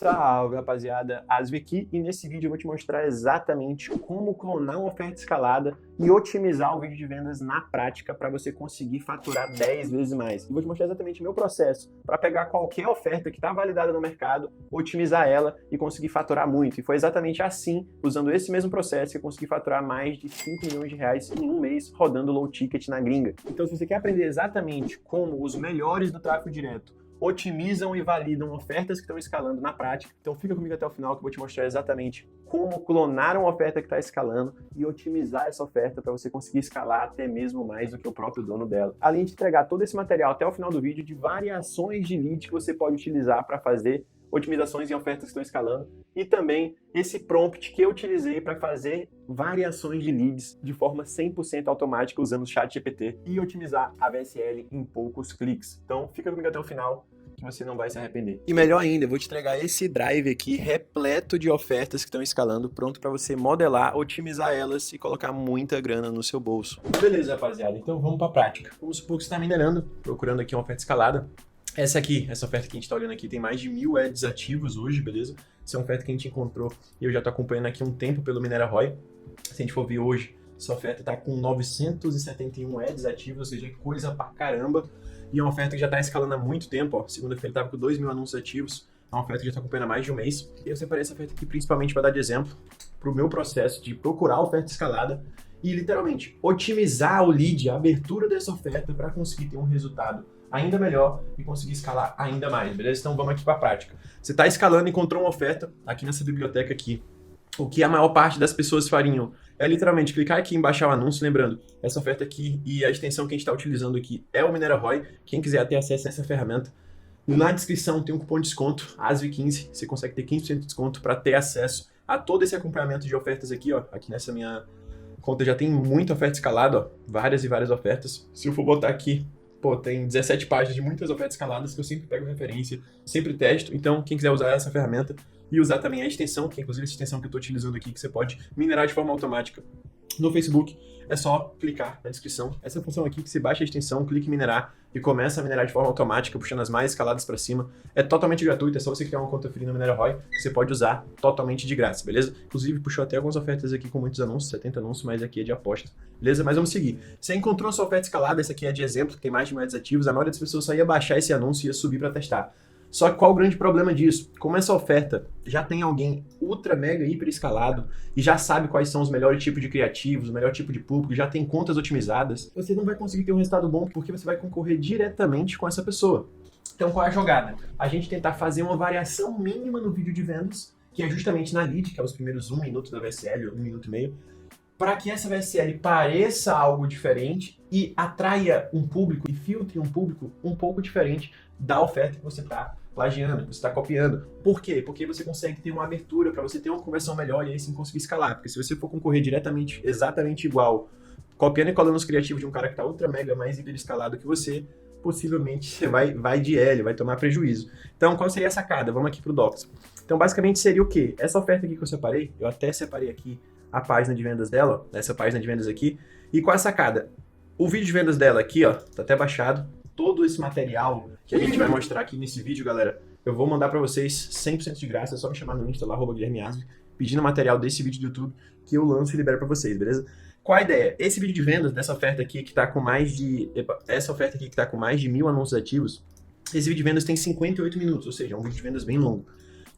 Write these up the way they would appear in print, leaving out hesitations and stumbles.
Salve, rapaziada, Asvi aqui, e nesse vídeo eu vou te mostrar exatamente como clonar uma oferta escalada e otimizar o vídeo de vendas na prática para você conseguir faturar 10 vezes mais. E vou te mostrar exatamente o meu processo para pegar qualquer oferta que está validada no mercado, otimizar ela e conseguir faturar muito. E foi exatamente assim, usando esse mesmo processo, que eu consegui faturar mais de 5 milhões de reais em um mês rodando low ticket na gringa. Então, se você quer aprender exatamente como os melhores do tráfego direto otimizam e validam ofertas que estão escalando na prática. Então fica comigo até o final que eu vou te mostrar exatamente como clonar uma oferta que está escalando e otimizar essa oferta para você conseguir escalar até mesmo mais do que o próprio dono dela. Além de entregar todo esse material até o final do vídeo de variações de lead que você pode utilizar para fazer otimizações em ofertas que estão escalando e também esse prompt que eu utilizei para fazer variações de leads de forma 100% automática usando o ChatGPT e otimizar a VSL em poucos cliques. Então fica comigo até o final que você não vai se arrepender. E melhor ainda, eu vou te entregar esse drive aqui repleto de ofertas que estão escalando, pronto para você modelar, otimizar elas e colocar muita grana no seu bolso. Beleza, rapaziada, então vamos para a prática. Vamos supor que você está minerando, procurando aqui uma oferta escalada. Essa oferta que a gente está olhando aqui tem mais de 1000 ads ativos hoje, beleza? Essa é uma oferta que a gente encontrou e eu já estou acompanhando aqui um tempo pelo MineraROI. Se a gente for ver hoje, essa oferta está com 971 ads ativos, ou seja, coisa pra caramba. E é uma oferta que já está escalando há muito tempo, ó. Segunda-feira estava com 2.000 anúncios ativos. É uma oferta que já está acompanhando há mais de um mês. E eu separei essa oferta aqui principalmente para dar de exemplo para o meu processo de procurar oferta escalada e literalmente otimizar o lead, a abertura dessa oferta para conseguir ter um resultado ainda melhor e conseguir escalar ainda mais, beleza? Então vamos aqui para a prática. Você está escalando e encontrou uma oferta aqui nessa biblioteca aqui. O que a maior parte das pessoas fariam é literalmente clicar aqui em baixar o anúncio, lembrando, essa oferta aqui e a extensão que a gente está utilizando aqui é o MineraROI. Quem quiser ter acesso a essa ferramenta, na descrição tem um cupom de desconto, ASV15, você consegue ter 15% de desconto para ter acesso a todo esse acompanhamento de ofertas aqui, ó. Aqui nessa minha conta já tem muita oferta escalada, ó, várias e várias ofertas. Se eu for botar aqui, pô, tem 17 páginas de muitas ofertas escaladas que eu sempre pego referência, sempre testo. Então, quem quiser usar essa ferramenta e usar também a extensão, que é inclusive essa extensão que eu estou utilizando aqui, que você pode minerar de forma automática no Facebook, é só clicar na descrição. Essa função aqui que você baixa a extensão, clica em minerar e começa a minerar de forma automática, puxando as mais escaladas para cima. É totalmente gratuito, é só você criar uma conta free no MineraROI, que você pode usar totalmente de graça, beleza? Inclusive, puxou até algumas ofertas aqui com muitos anúncios, 70 anúncios, mas aqui é de aposta, beleza? Mas vamos seguir. Você encontrou a sua oferta escalada, essa aqui é de exemplo, que tem mais de 1000 ads ativos, a maioria das pessoas só ia baixar esse anúncio e ia subir para testar. Só que qual o grande problema disso? Como essa oferta já tem alguém ultra, mega, hiper escalado e já sabe quais são os melhores tipos de criativos, o melhor tipo de público, já tem contas otimizadas, você não vai conseguir ter um resultado bom porque você vai concorrer diretamente com essa pessoa. Então qual é a jogada? A gente tentar fazer uma variação mínima no vídeo de vendas, que é justamente na lead, que é os primeiros 1 minuto da VSL, ou 1 minuto e meio, para que essa VSL pareça algo diferente e atraia um público e filtre um público um pouco diferente da oferta que você está plagiando, que você está copiando. Por quê? Porque você consegue ter uma abertura para você ter uma conversão melhor e aí sim conseguir escalar. Porque se você for concorrer diretamente, exatamente igual, copiando e colando os criativos de um cara que está ultra mega mais hiper escalado que você, possivelmente você vai de L, vai tomar prejuízo. Então, qual seria a sacada? Vamos aqui para o Docs. Então, basicamente seria o quê? Essa oferta aqui que eu separei, eu até separei aqui a página de vendas dela, essa página de vendas aqui. E qual é a sacada? O vídeo de vendas dela aqui, ó, tá até baixado. Todo esse material que a gente vai mostrar aqui nesse vídeo, galera, eu vou mandar pra vocês 100% de graça. É só me chamar no Insta lá, @GuilhermeAsvi, pedindo material desse vídeo do YouTube que eu lanço e libero pra vocês, beleza? Qual a ideia? Esse vídeo de vendas dessa oferta aqui que tá com mais de... essa oferta aqui que tá com mais de 1000 anúncios ativos, esse vídeo de vendas tem 58 minutos, ou seja, é um vídeo de vendas bem longo.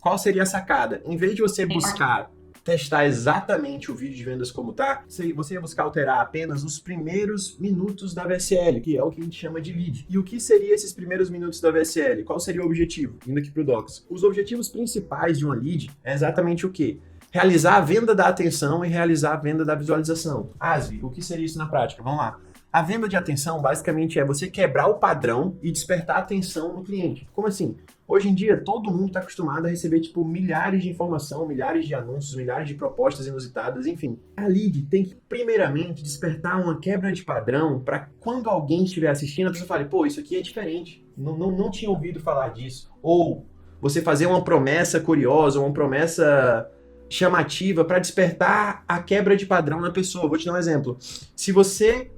Qual seria a sacada? Em vez de você buscar testar exatamente o vídeo de vendas como tá, você ia buscar alterar apenas os primeiros minutos da VSL, que é o que a gente chama de lead. E o que seria esses primeiros minutos da VSL? Qual seria o objetivo? Indo aqui pro Docs. Os objetivos principais de uma lead é exatamente o quê? Realizar a venda da atenção e realizar a venda da visualização. Asvi, o que seria isso na prática? Vamos lá. A venda de atenção, basicamente, é você quebrar o padrão e despertar a atenção no cliente. Como assim? Hoje em dia, todo mundo está acostumado a receber, tipo, milhares de informação, milhares de anúncios, milhares de propostas inusitadas, enfim. A lead tem que, primeiramente, despertar uma quebra de padrão para quando alguém estiver assistindo, a pessoa fale, pô, isso aqui é diferente, não tinha ouvido falar disso. Ou você fazer uma promessa curiosa, uma promessa chamativa para despertar a quebra de padrão na pessoa. Vou te dar um exemplo. Se você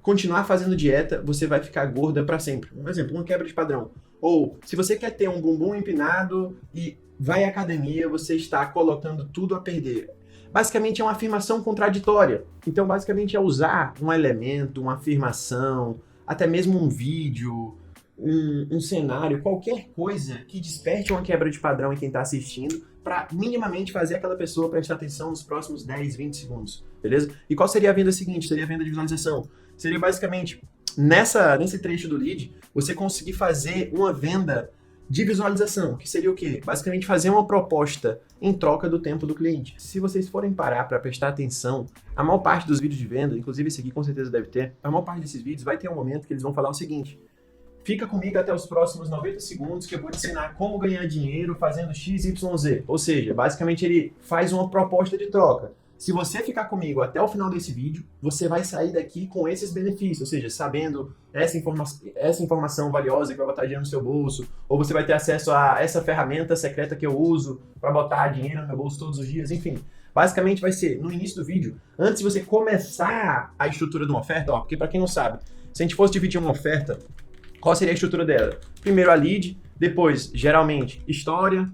continuar fazendo dieta, você vai ficar gorda para sempre. Um exemplo, uma quebra de padrão. Ou, se você quer ter um bumbum empinado e vai à academia, você está colocando tudo a perder. Basicamente é uma afirmação contraditória. Então, basicamente é usar um elemento, uma afirmação, até mesmo um vídeo, um cenário, qualquer coisa que desperte uma quebra de padrão em quem está assistindo, para minimamente fazer aquela pessoa prestar atenção nos próximos 10, 20 segundos, beleza? E qual seria a venda seguinte? Seria a venda de visualização. Seria basicamente, nesse trecho do lead, você conseguir fazer uma venda de visualização, que seria o quê? Basicamente fazer uma proposta em troca do tempo do cliente. Se vocês forem parar para prestar atenção, a maior parte dos vídeos de venda, inclusive esse aqui com certeza deve ter, a maior parte desses vídeos vai ter um momento que eles vão falar o seguinte: fica comigo até os próximos 90 segundos que eu vou te ensinar como ganhar dinheiro fazendo XYZ. Ou seja, basicamente ele faz uma proposta de troca. Se você ficar comigo até o final desse vídeo, você vai sair daqui com esses benefícios, ou seja, sabendo essa informação valiosa que vai botar dinheiro no seu bolso, ou você vai ter acesso a essa ferramenta secreta que eu uso para botar dinheiro no meu bolso todos os dias, enfim. Basicamente vai ser, no início do vídeo, antes de você começar a estrutura de uma oferta, porque para quem não sabe, se a gente fosse dividir uma oferta, qual seria a estrutura dela? Primeiro a lead, depois, geralmente, história,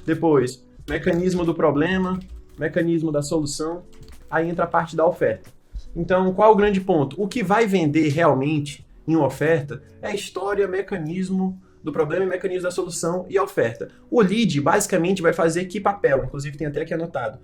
depois, mecanismo do problema, mecanismo da solução, aí entra a parte da oferta. Então, qual é o grande ponto? O que vai vender realmente em uma oferta é a história, mecanismo do problema, mecanismo da solução e a oferta. O lead, basicamente, vai fazer que papel? Inclusive, tem até aqui anotado.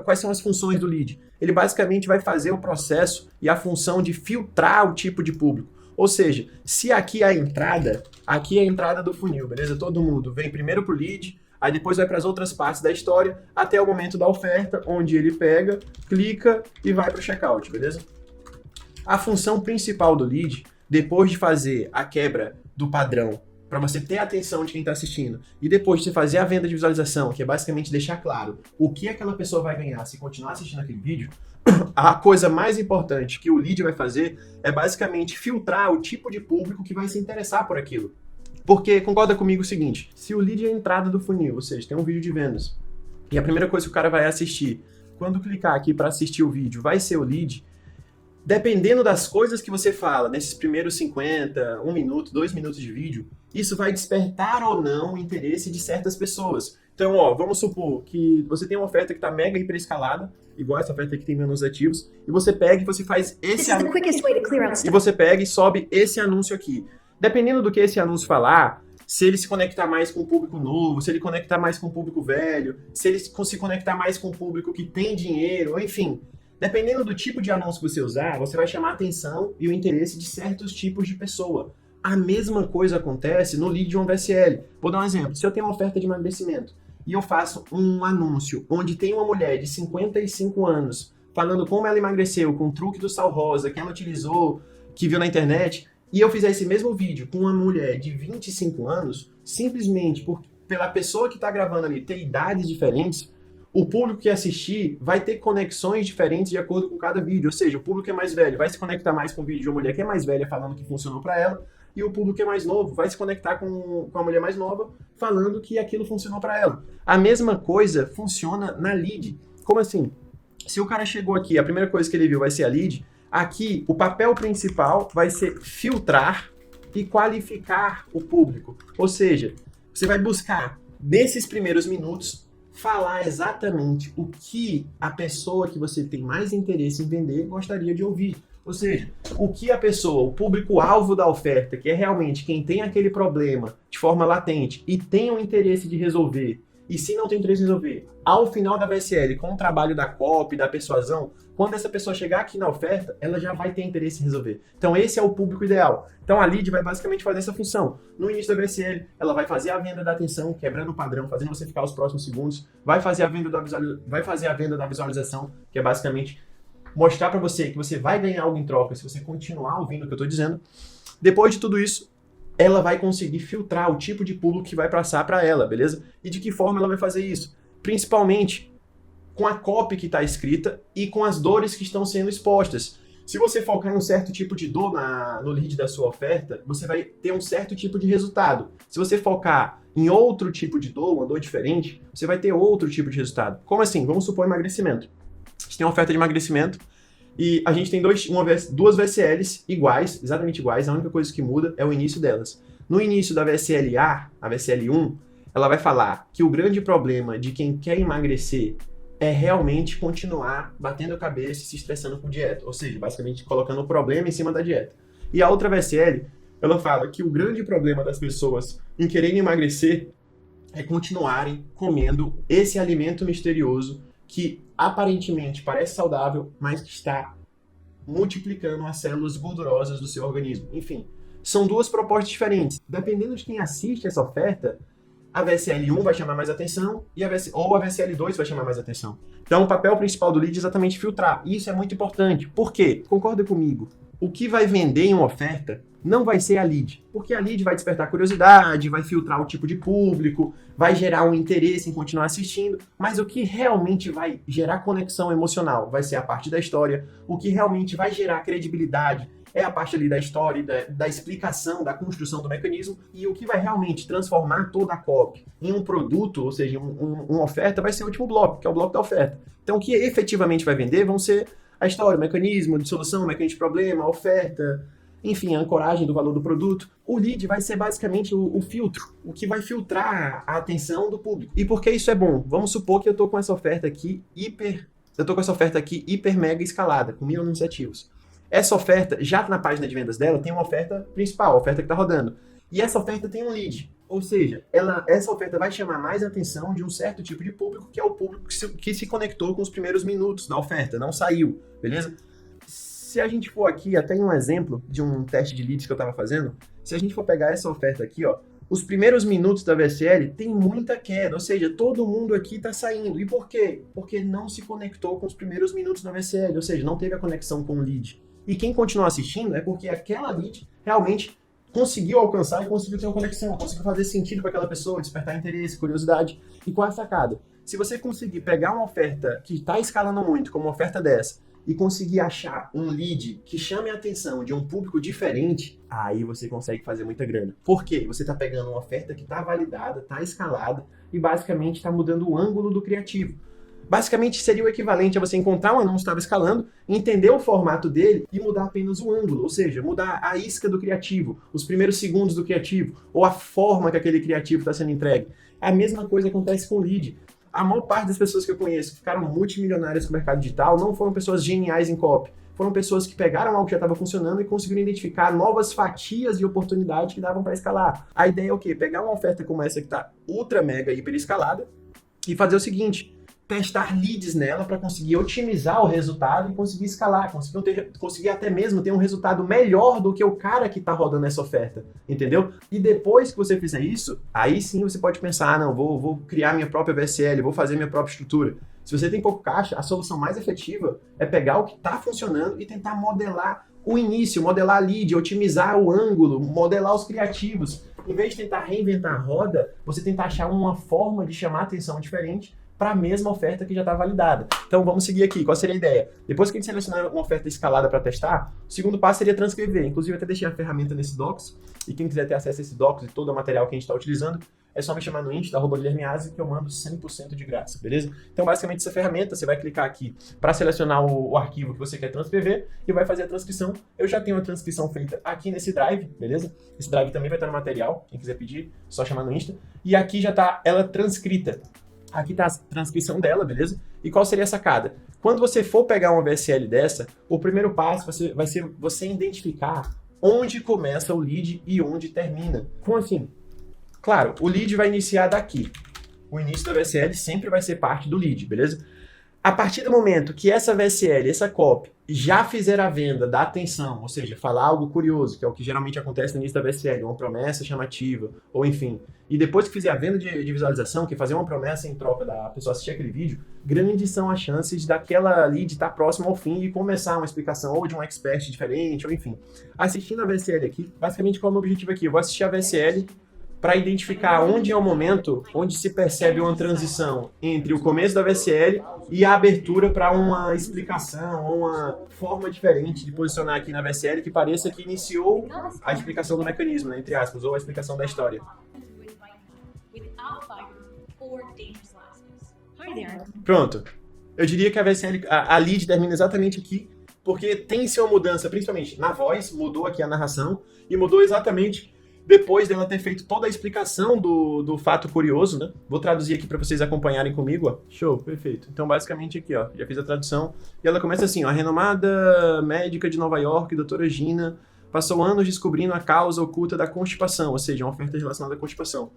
Quais são as funções do lead? Ele, basicamente, vai fazer o processo e a função de filtrar o tipo de público. Ou seja, se aqui é a entrada do funil, beleza? Todo mundo vem primeiro pro lead, aí depois vai para as outras partes da história, até o momento da oferta, onde ele pega, clica e vai para o checkout, beleza? A função principal do lead, depois de fazer a quebra do padrão, para você ter a atenção de quem está assistindo, e depois de você fazer a venda de visualização, que é basicamente deixar claro o que aquela pessoa vai ganhar se continuar assistindo aquele vídeo, a coisa mais importante que o lead vai fazer é basicamente filtrar o tipo de público que vai se interessar por aquilo. Porque, concorda comigo o seguinte, se o lead é a entrada do funil, ou seja, tem um vídeo de vendas, e a primeira coisa que o cara vai assistir, quando clicar aqui para assistir o vídeo, vai ser o lead, dependendo das coisas que você fala, nesses primeiros 50, 1 minuto, 2 minutos de vídeo, isso vai despertar ou não o interesse de certas pessoas. Então, vamos supor que você tem uma oferta que está mega hiperescalada, igual essa oferta que tem menos ativos, e você pega e você faz esse anúncio. E você pega e sobe esse anúncio aqui. Dependendo do que esse anúncio falar, se ele se conectar mais com o público novo, se ele conectar mais com o público velho, se ele se conectar mais com o público que tem dinheiro, enfim. Dependendo do tipo de anúncio que você usar, você vai chamar a atenção e o interesse de certos tipos de pessoa. A mesma coisa acontece no lead de um VSL. Vou dar um exemplo. Se eu tenho uma oferta de emagrecimento e eu faço um anúncio onde tem uma mulher de 55 anos falando como ela emagreceu com o truque do sal rosa que ela utilizou, que viu na internet, e eu fizer esse mesmo vídeo com uma mulher de 25 anos, simplesmente pela pessoa que está gravando ali ter idades diferentes, o público que assistir vai ter conexões diferentes de acordo com cada vídeo. Ou seja, o público que é mais velho vai se conectar mais com o vídeo de uma mulher que é mais velha falando que funcionou para ela, e o público que é mais novo vai se conectar com a mulher mais nova falando que aquilo funcionou para ela. A mesma coisa funciona na lead. Como assim? Se o cara chegou aqui, a primeira coisa que ele viu vai ser a lead, aqui o papel principal vai ser filtrar e qualificar o público. Ou seja, você vai buscar, nesses primeiros minutos, falar exatamente o que a pessoa que você tem mais interesse em vender gostaria de ouvir. Ou seja, o que a pessoa, o público-alvo da oferta, que é realmente quem tem aquele problema de forma latente e tem o interesse de resolver, e se não tem interesse em resolver, ao final da VSL, com o trabalho da copy, da persuasão, quando essa pessoa chegar aqui na oferta, ela já vai ter interesse em resolver. Então esse é o público ideal. Então a lead vai basicamente fazer essa função. No início da VSL, ela vai fazer a venda da atenção, quebrando o padrão, fazendo você ficar os próximos segundos, vai fazer a venda da visualização, que é basicamente mostrar para você que você vai ganhar algo em troca se você continuar ouvindo o que eu estou dizendo. Depois de tudo isso, ela vai conseguir filtrar o tipo de público que vai passar para ela, beleza? E de que forma ela vai fazer isso? Principalmente com a copy que está escrita e com as dores que estão sendo expostas. Se você focar em um certo tipo de dor no lead da sua oferta, você vai ter um certo tipo de resultado. Se você focar em outro tipo de dor, uma dor diferente, você vai ter outro tipo de resultado. Como assim? Vamos supor emagrecimento. A gente tem uma oferta de emagrecimento e a gente tem duas VSLs iguais, exatamente iguais, a única coisa que muda é o início delas. No início da VSL A, a VSL 1, ela vai falar que o grande problema de quem quer emagrecer é realmente continuar batendo a cabeça e se estressando com dieta. Ou seja, basicamente colocando o problema em cima da dieta. E a outra VSL, ela fala que o grande problema das pessoas em quererem emagrecer é continuarem comendo esse alimento misterioso que aparentemente parece saudável, mas que está multiplicando as células gordurosas do seu organismo. Enfim, são duas propostas diferentes. Dependendo de quem assiste essa oferta, a VSL1 vai chamar mais atenção ou a VSL2 vai chamar mais atenção. Então, o papel principal do lead é exatamente filtrar. E isso é muito importante. Por quê? Concorda comigo? O que vai vender em uma oferta não vai ser a lead, porque a lead vai despertar curiosidade, vai filtrar o tipo de público, vai gerar um interesse em continuar assistindo, mas o que realmente vai gerar conexão emocional vai ser a parte da história, o que realmente vai gerar credibilidade é a parte ali da história, da explicação, da construção do mecanismo, e o que vai realmente transformar toda a copy em um produto, ou seja, uma oferta, vai ser o último bloco, que é o bloco da oferta. Então, o que efetivamente vai vender vão ser a história, o mecanismo de solução, o mecanismo de problema, a oferta, enfim, a ancoragem do valor do produto. O lead vai ser basicamente o filtro, o que vai filtrar a atenção do público. E por que isso é bom? Vamos supor que eu estou com essa oferta aqui hiper mega escalada, com 1.000 alunos ativos. Essa oferta, já na página de vendas dela, tem uma oferta principal, a oferta que está rodando. E essa oferta tem um lead. Ou seja, essa oferta vai chamar mais a atenção de um certo tipo de público, que é o público que se conectou com os primeiros minutos da oferta, não saiu, beleza? Se a gente for aqui, até em um exemplo de um teste de leads que eu estava fazendo, se a gente for pegar essa oferta aqui, ó, os primeiros minutos da VSL tem muita queda, ou seja, todo mundo aqui está saindo. E por quê? Porque não se conectou com os primeiros minutos da VSL, ou seja, não teve a conexão com o lead. E quem continua assistindo é porque aquela lead realmente conseguiu alcançar e conseguiu ter uma conexão, conseguiu fazer sentido para aquela pessoa, despertar interesse, curiosidade. E qual é a sacada? Se você conseguir pegar uma oferta que está escalando muito, como uma oferta dessa, e conseguir achar um lead que chame a atenção de um público diferente, aí você consegue fazer muita grana. Por quê? Você está pegando uma oferta que está validada, está escalada e basicamente está mudando o ângulo do criativo. Basicamente seria o equivalente a você encontrar um anúncio que estava escalando, entender o formato dele e mudar apenas o ângulo, ou seja, mudar a isca do criativo, os primeiros segundos do criativo, ou a forma que aquele criativo está sendo entregue. A mesma coisa acontece com o lead. A maior parte das pessoas que eu conheço que ficaram multimilionárias no mercado digital não foram pessoas geniais em copy, foram pessoas que pegaram algo que já estava funcionando e conseguiram identificar novas fatias de oportunidade que davam para escalar. A ideia é o quê? Pegar uma oferta como essa que está ultra, mega, hiper escalada e fazer o seguinte: testar leads nela para conseguir otimizar o resultado e conseguir escalar, conseguir até mesmo ter um resultado melhor do que o cara que está rodando essa oferta, entendeu? E depois que você fizer isso, aí sim você pode pensar, não, vou criar minha própria VSL, vou fazer minha própria estrutura. Se você tem pouco caixa, a solução mais efetiva é pegar o que está funcionando e tentar modelar o início, modelar a lead, otimizar o ângulo, modelar os criativos. Em vez de tentar reinventar a roda, você tentar achar uma forma de chamar atenção diferente para a mesma oferta que já está validada. Então vamos seguir aqui. Qual seria a ideia? Depois que a gente selecionar uma oferta escalada para testar, o segundo passo seria transcrever. Inclusive, eu até deixei a ferramenta nesse Docs, e quem quiser ter acesso a esse Docs e todo o material que a gente está utilizando, é só me chamar no Insta, @guilhermeazzi, que eu mando 100% de graça, beleza? Então, basicamente, essa ferramenta, você vai clicar aqui para selecionar o arquivo que você quer transcrever e vai fazer a transcrição. Eu já tenho a transcrição feita aqui nesse Drive, beleza? Esse Drive também vai estar no material, quem quiser pedir, só chamar no Insta. E aqui já está ela transcrita. Aqui está a transcrição dela, beleza? E qual seria a sacada? Quando você for pegar uma VSL dessa, o primeiro passo vai ser você identificar onde começa o lead e onde termina. Como assim? Claro, o lead vai iniciar daqui. O início da VSL sempre vai ser parte do lead, beleza? A partir do momento que essa VSL, essa copy, já fizer a venda da atenção, ou seja, falar algo curioso, que é o que geralmente acontece no início da VSL, uma promessa chamativa, ou enfim, e depois que fizer a venda de visualização, que é fazer uma promessa em troca da pessoa assistir aquele vídeo, grandes são as chances daquela lead estar próxima ao fim e começar uma explicação ou de um expert diferente, ou enfim. Assistindo a VSL aqui, basicamente qual é o meu objetivo aqui? Eu vou assistir a VSL para identificar onde é o momento onde se percebe uma transição entre o começo da VSL e a abertura para uma explicação ou uma forma diferente de posicionar aqui na VSL que pareça que iniciou a explicação do mecanismo, né, entre aspas, ou a explicação da história. Pronto. Eu diria que a VSL, a lead termina exatamente aqui, porque tem-se uma mudança, principalmente na voz, mudou aqui a narração e mudou exatamente Depois dela ter feito toda a explicação do fato curioso, né? Vou traduzir aqui para vocês acompanharem comigo, ó. Show, perfeito. Então, basicamente aqui, ó, já fiz a tradução. E ela começa assim, ó, a renomada médica de Nova York, doutora Gina, passou anos descobrindo a causa oculta da constipação, ou seja, uma oferta relacionada à constipação.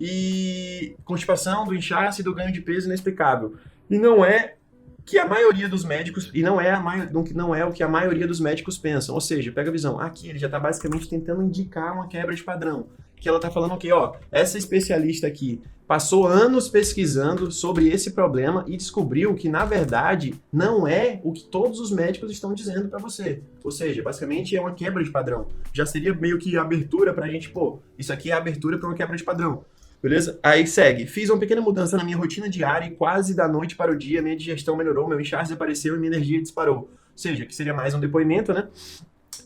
E constipação, do inchaço e do ganho de peso inexplicável. E não é que a maioria dos médicos, e não é o que a maioria dos médicos pensam, ou seja, pega a visão, aqui ele já está basicamente tentando indicar uma quebra de padrão, que ela está falando aqui, ó, essa especialista aqui passou anos pesquisando sobre esse problema e descobriu que, na verdade, não é o que todos os médicos estão dizendo para você, ou seja, basicamente é uma quebra de padrão, já seria meio que abertura pra gente, pô, isso aqui é abertura para uma quebra de padrão. Beleza? Aí segue. Fiz uma pequena mudança na minha rotina diária e quase da noite para o dia minha digestão melhorou, meu inchaço desapareceu e minha energia disparou. Ou seja, que seria mais um depoimento, né?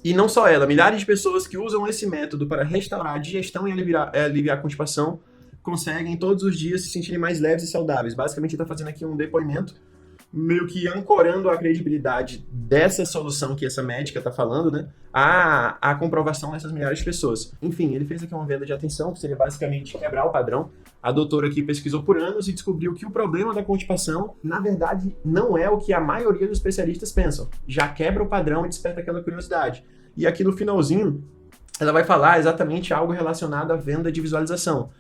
E não só ela, milhares de pessoas que usam esse método para restaurar a digestão e aliviar a constipação conseguem todos os dias se sentirem mais leves e saudáveis. Basicamente, ele está fazendo aqui um depoimento meio que ancorando a credibilidade dessa solução que essa médica está falando, né, a comprovação dessas milhares de pessoas. Enfim, ele fez aqui uma venda de atenção, que seria basicamente quebrar o padrão. A doutora aqui pesquisou por anos e descobriu que o problema da constipação, na verdade, não é o que a maioria dos especialistas pensam. Já quebra o padrão e desperta aquela curiosidade. E aqui no finalzinho, ela vai falar exatamente algo relacionado à venda de visualização,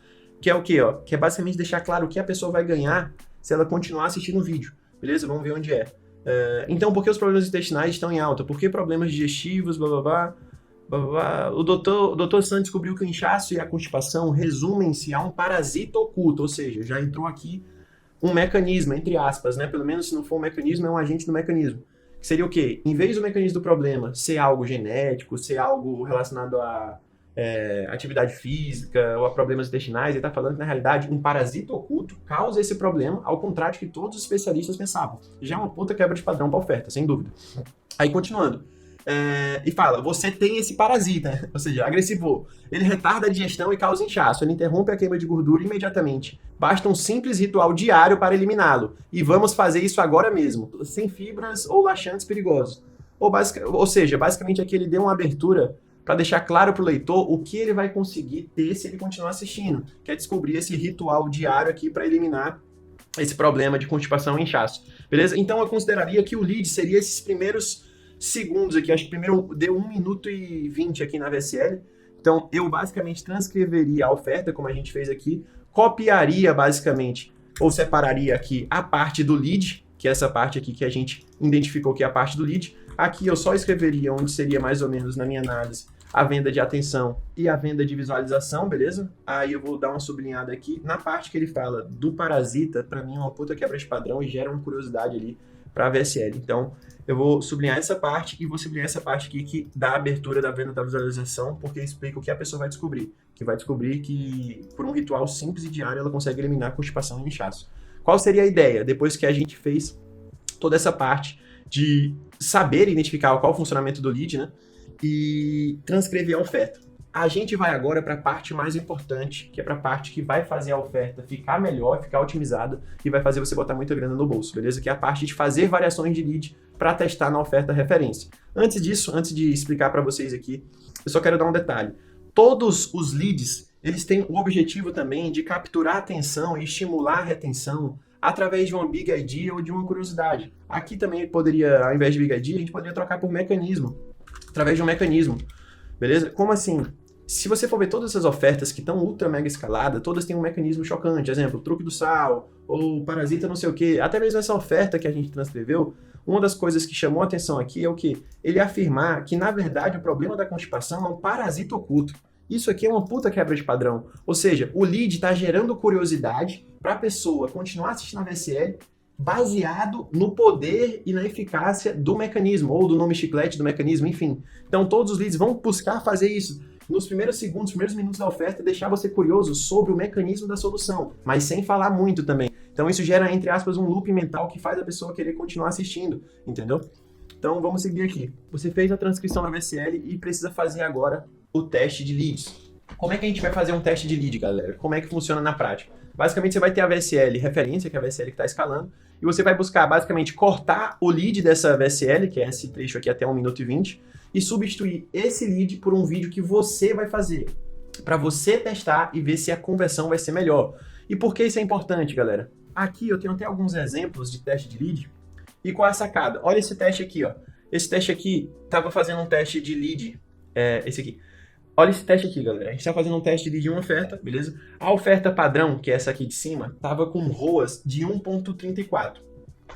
que é o quê? Ó? Que é basicamente deixar claro o que a pessoa vai ganhar se ela continuar assistindo o vídeo. Beleza? Vamos ver onde é. Então, por que os problemas intestinais estão em alta? Por que problemas digestivos, blá, blá, blá, blá, blá. O doutor San descobriu que o inchaço e a constipação resumem-se a um parasita oculto, ou seja, já entrou aqui um mecanismo, entre aspas, né? Pelo menos se não for um mecanismo, é um agente do mecanismo. Que seria o quê? Em vez do mecanismo do problema ser algo genético, ser algo relacionado a atividade física ou a problemas intestinais, ele está falando que, na realidade, um parasita oculto causa esse problema, ao contrário de que todos os especialistas pensavam. Já é uma puta quebra de padrão para oferta, sem dúvida. Aí, continuando. E fala, você tem esse parasita, ou seja, agressivou. Ele retarda a digestão e causa inchaço. Ele interrompe a queima de gordura imediatamente. Basta um simples ritual diário para eliminá-lo. E vamos fazer isso agora mesmo, sem fibras ou laxantes perigosos. Ou seja, basicamente aqui ele deu uma abertura para deixar claro para o leitor o que ele vai conseguir ter se ele continuar assistindo, que é descobrir esse ritual diário aqui para eliminar esse problema de constipação e inchaço. Beleza? Então eu consideraria que o lead seria esses primeiros segundos aqui, acho que primeiro deu 1 minuto e 20 aqui na VSL, então eu basicamente transcreveria a oferta, como a gente fez aqui, copiaria basicamente, ou separaria aqui a parte do lead, que é essa parte aqui que a gente identificou que é a parte do lead. Aqui eu só escreveria onde seria mais ou menos, na minha análise, a venda de atenção e a venda de visualização, beleza? Aí eu vou dar uma sublinhada aqui. Na parte que ele fala do parasita, para mim é uma puta quebra de padrão e gera uma curiosidade ali para a VSL. Então, eu vou sublinhar essa parte e vou sublinhar essa parte aqui que dá a abertura da venda da visualização, porque explica o que a pessoa vai descobrir. Que vai descobrir que, por um ritual simples e diário, ela consegue eliminar a constipação e inchaço. Qual seria a ideia? Depois que a gente fez toda essa parte de saber identificar qual é o funcionamento do lead, né? E transcrever a oferta. A gente vai agora para a parte mais importante, que é para a parte que vai fazer a oferta ficar melhor, ficar otimizada e vai fazer você botar muita grana no bolso, beleza? Que é a parte de fazer variações de lead para testar na oferta referência. Antes disso, antes de explicar para vocês aqui, eu só quero dar um detalhe. Todos os leads, eles têm o objetivo também de capturar a atenção e estimular a retenção através de uma big idea ou de uma curiosidade. Aqui também poderia, ao invés de big idea, a gente poderia trocar por mecanismo, através de um mecanismo, beleza? Como assim? Se você for ver todas essas ofertas que estão ultra mega escaladas, todas têm um mecanismo chocante, exemplo, truque do sal, ou parasita não sei o que, até mesmo essa oferta que a gente transcreveu, uma das coisas que chamou a atenção aqui é o que? Ele afirmar que, na verdade, o problema da constipação é um parasita oculto. Isso aqui é uma puta quebra de padrão. Ou seja, o lead está gerando curiosidade para a pessoa continuar assistindo a VSL baseado no poder e na eficácia do mecanismo, ou do nome chiclete do mecanismo, enfim. Então todos os leads vão buscar fazer isso. Nos primeiros segundos, primeiros minutos da oferta, deixar você curioso sobre o mecanismo da solução, mas sem falar muito também. Então isso gera, entre aspas, um loop mental que faz a pessoa querer continuar assistindo, entendeu? Então vamos seguir aqui. Você fez a transcrição da VSL e precisa fazer agora o teste de leads. Como é que a gente vai fazer um teste de lead, galera? Como é que funciona na prática? Basicamente, você vai ter a VSL referência, que é a VSL que está escalando, e você vai buscar, basicamente, cortar o lead dessa VSL, que é esse trecho aqui até 1 minuto e 20, e substituir esse lead por um vídeo que você vai fazer. para você testar e ver se a conversão vai ser melhor. E por que isso é importante, galera? Aqui eu tenho até alguns exemplos de teste de lead. E qual é a sacada? Olha esse teste aqui, ó. Esse teste aqui, estava fazendo um teste de lead, esse aqui. Olha esse teste aqui, galera. A gente está fazendo um teste de lead de uma oferta, beleza? A oferta padrão, que é essa aqui de cima, estava com ROAS de 1,34.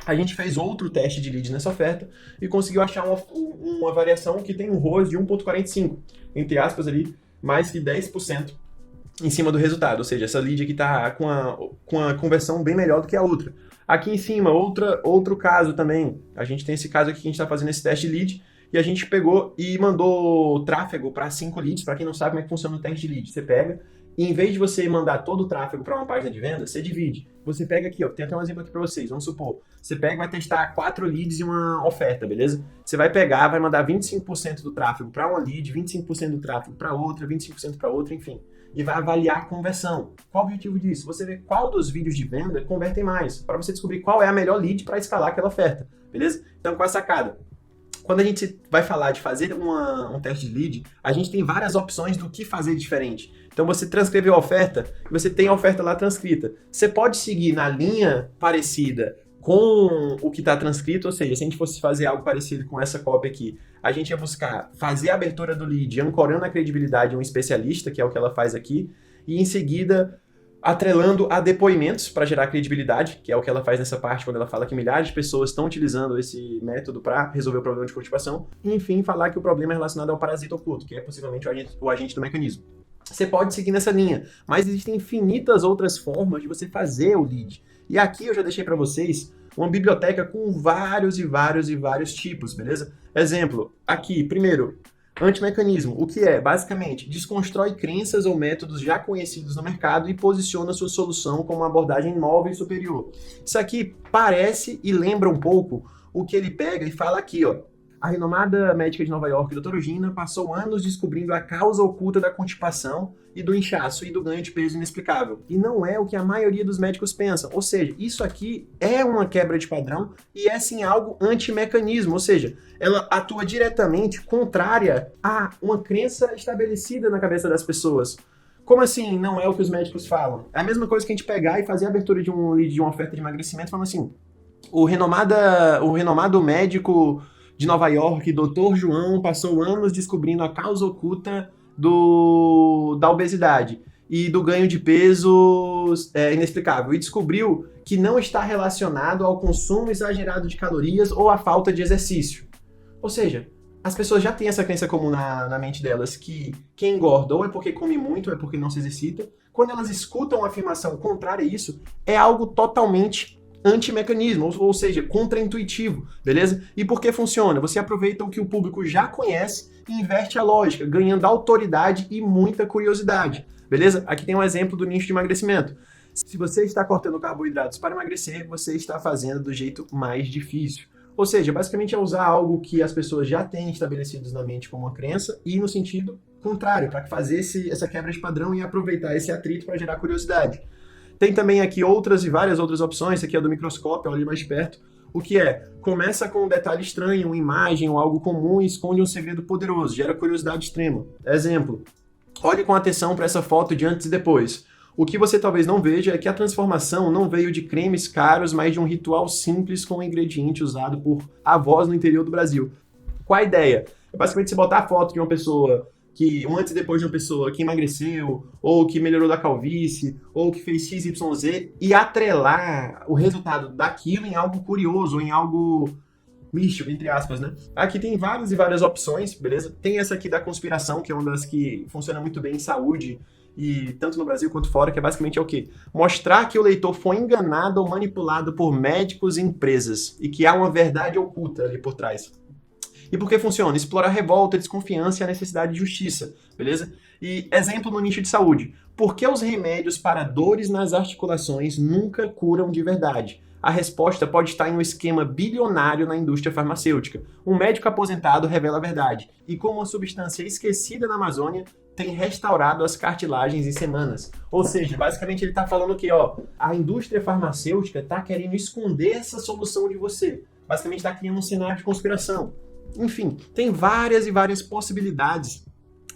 A gente fez outro teste de lead nessa oferta e conseguiu achar uma variação que tem um ROAS de 1,45, entre aspas ali, mais que 10% em cima do resultado. Ou seja, essa lead aqui está com a conversão bem melhor do que a outra. Aqui em cima, outro caso também. A gente tem esse caso aqui que a gente está fazendo esse teste de lead e a gente pegou e mandou tráfego para 5 leads. Para quem não sabe como é que funciona o teste de lead, você pega e em vez de você mandar todo o tráfego para uma página de venda, você divide. Você pega aqui, ó, tem até um exemplo aqui para vocês. Vamos supor, você pega e vai testar 4 leads e uma oferta, beleza? Você vai pegar, vai mandar 25% do tráfego para uma lead, 25% do tráfego para outra, 25% para outra, enfim. E vai avaliar a conversão. Qual o objetivo disso? Você vê qual dos vídeos de venda convertem mais, para você descobrir qual é a melhor lead para escalar aquela oferta, beleza? Então, qual é a sacada? Quando a gente vai falar de fazer um teste de lead, a gente tem várias opções do que fazer diferente. Então você transcreveu a oferta e você tem a oferta lá transcrita. Você pode seguir na linha parecida com o que está transcrito, ou seja, se a gente fosse fazer algo parecido com essa cópia aqui, a gente ia buscar fazer a abertura do lead ancorando a credibilidade de um especialista, que é o que ela faz aqui, e em seguida atrelando a depoimentos para gerar credibilidade, que é o que ela faz nessa parte quando ela fala que milhares de pessoas estão utilizando esse método para resolver o problema de constipação, e enfim, falar que o problema é relacionado ao parasita oculto, que é possivelmente o agente do mecanismo. Você pode seguir nessa linha, mas existem infinitas outras formas de você fazer o lead. E aqui eu já deixei para vocês uma biblioteca com vários tipos, beleza? Exemplo, aqui, primeiro, antimecanismo, o que é? Basicamente, desconstrói crenças ou métodos já conhecidos no mercado e posiciona sua solução como uma abordagem nova e superior. Isso aqui parece e lembra um pouco o que ele pega e fala aqui, ó. A renomada médica de Nova York, doutora Gina, passou anos descobrindo a causa oculta da constipação e do inchaço e do ganho de peso inexplicável. E não é o que a maioria dos médicos pensam. Ou seja, isso aqui é uma quebra de padrão e é sim algo antimecanismo. Ou seja, ela atua diretamente contrária a uma crença estabelecida na cabeça das pessoas. Como assim não é o que os médicos falam? É a mesma coisa que a gente pegar e fazer a abertura de um lead de uma oferta de emagrecimento falando assim, o renomado médico de Nova York, Dr. João, passou anos descobrindo a causa oculta da obesidade e do ganho de peso inexplicável. E descobriu que não está relacionado ao consumo exagerado de calorias ou à falta de exercício. Ou seja, as pessoas já têm essa crença comum na mente delas, que quem engorda ou é porque come muito ou é porque não se exercita. Quando elas escutam uma afirmação contrária a isso, é algo totalmente antimecanismo, ou seja, contraintuitivo, beleza? E por que funciona? Você aproveita o que o público já conhece e inverte a lógica, ganhando autoridade e muita curiosidade, beleza? Aqui tem um exemplo do nicho de emagrecimento. Se você está cortando carboidratos para emagrecer, você está fazendo do jeito mais difícil. Ou seja, basicamente é usar algo que as pessoas já têm estabelecidos na mente como uma crença e no sentido contrário, para fazer essa quebra de padrão e aproveitar esse atrito para gerar curiosidade. Tem também aqui várias outras opções, esse aqui é do microscópio, olha ali mais perto. O que é? Começa com um detalhe estranho, uma imagem ou algo comum e esconde um segredo poderoso, gera curiosidade extrema. Exemplo, olhe com atenção para essa foto de antes e depois. O que você talvez não veja é que a transformação não veio de cremes caros, mas de um ritual simples com um ingrediente usado por avós no interior do Brasil. Qual a ideia? É basicamente você botar a foto de uma pessoa um antes e depois de uma pessoa que emagreceu, ou que melhorou da calvície, ou que fez XYZ, e atrelar o resultado daquilo em algo curioso, ou em algo místico, entre aspas, né? Aqui tem várias opções, beleza? Tem essa aqui da conspiração, que é uma das que funciona muito bem em saúde, e tanto no Brasil quanto fora, que é basicamente o quê? Mostrar que o leitor foi enganado ou manipulado por médicos e empresas, e que há uma verdade oculta ali por trás. E por que funciona? Explora a revolta, a desconfiança e a necessidade de justiça, beleza? E exemplo no nicho de saúde. Por que os remédios para dores nas articulações nunca curam de verdade? A resposta pode estar em um esquema bilionário na indústria farmacêutica. Um médico aposentado revela a verdade. E como uma substância esquecida na Amazônia tem restaurado as cartilagens em semanas. Ou seja, basicamente ele está falando que a indústria farmacêutica está querendo esconder essa solução de você. Basicamente está criando um cenário de conspiração. Enfim, tem várias possibilidades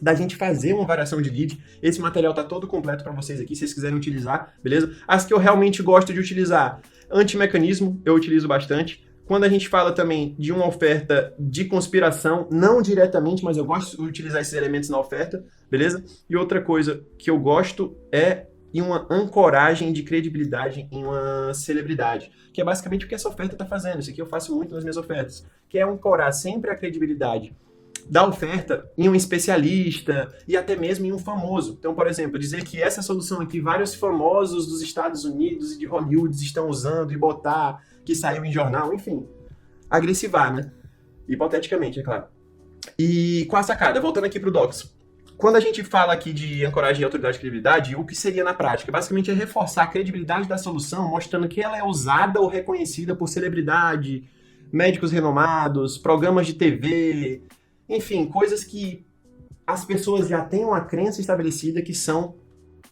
da gente fazer uma variação de lead. Esse material tá todo completo para vocês aqui, se vocês quiserem utilizar, beleza? As que eu realmente gosto de utilizar, antimecanismo, eu utilizo bastante. Quando a gente fala também de uma oferta de conspiração, não diretamente, mas eu gosto de utilizar esses elementos na oferta, beleza? E outra coisa que eu gosto é em uma ancoragem de credibilidade em uma celebridade, que é basicamente o que essa oferta está fazendo. Isso aqui eu faço muito nas minhas ofertas, que é ancorar sempre a credibilidade da oferta em um especialista e até mesmo em um famoso. Então, por exemplo, dizer que essa solução aqui, vários famosos dos Estados Unidos e de Hollywood estão usando e botar que saiu em jornal, enfim, agressivar, né? Hipoteticamente, é claro. E com a sacada, voltando aqui para o Docs. Quando a gente fala aqui de ancoragem de autoridade e credibilidade, o que seria na prática? Basicamente é reforçar a credibilidade da solução, mostrando que ela é usada ou reconhecida por celebridade, médicos renomados, programas de TV, enfim, coisas que as pessoas já têm uma crença estabelecida que são